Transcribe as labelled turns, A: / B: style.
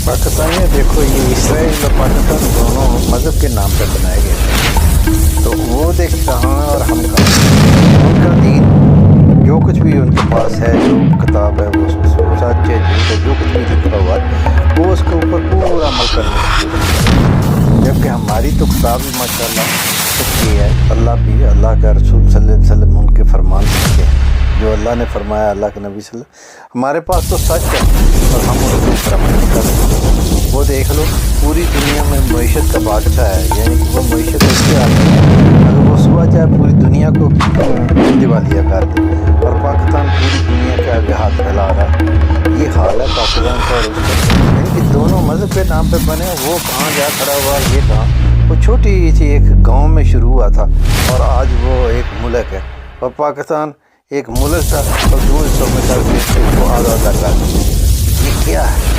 A: پاکستانی دیکھو یہ اسرائیل اور پاکستان دونوں مذہب کے نام پہ بنائے گئے تھے، تو وہ دیکھ کہاں اور ہم کہاں۔ ان کا دین جو کچھ بھی ان کے پاس ہے، جو کتاب ہے وہ سچ ہے جھوٹ ہے، جو کچھ بھی لکھا ہوا ہے وہ اس کے اوپر پورا عمل کرنے کی کوشش کرتے ہیں، جبکہ ہماری تو کتاب بھی ماشاءاللہ سچی ہے۔ اللہ کا رسول صلی اللہ علیہ وسلم ان کے فرمان سچے ہیں، جو اللہ نے فرمایا، اللہ کے نبی صلی اللہ علیہ وسلم، ہمارے پاس تو سچ ہے اور ہم اس کے اوپر عمل نہیں کر رہے۔ وہ دیکھ لو پوری دنیا میں معیشت کا بادشاہ ہے، یعنی کہ وہ معیشت اختیار ہے، اگر وہ صبح چاہے پوری دنیا کو دیوالیہ کر دے، اور پاکستان پوری دنیا کے آگے ہاتھ پھیلا رہا ہے۔ یہ حال ہے پاکستان کا اور اس کا، یعنی کہ دونوں مذہب کے نام پہ بنے، وہ کہاں جا کھڑا ہوا، یہ کہاں۔ وہ چھوٹی سی ایک گاؤں میں شروع ہوا تھا اور آج وہ ایک ملک ہے، اور پاکستان ایک ملک تھا اور دو حصوں میں کر کے اس کو آزاد کر دیا۔ یہ کیا ہے؟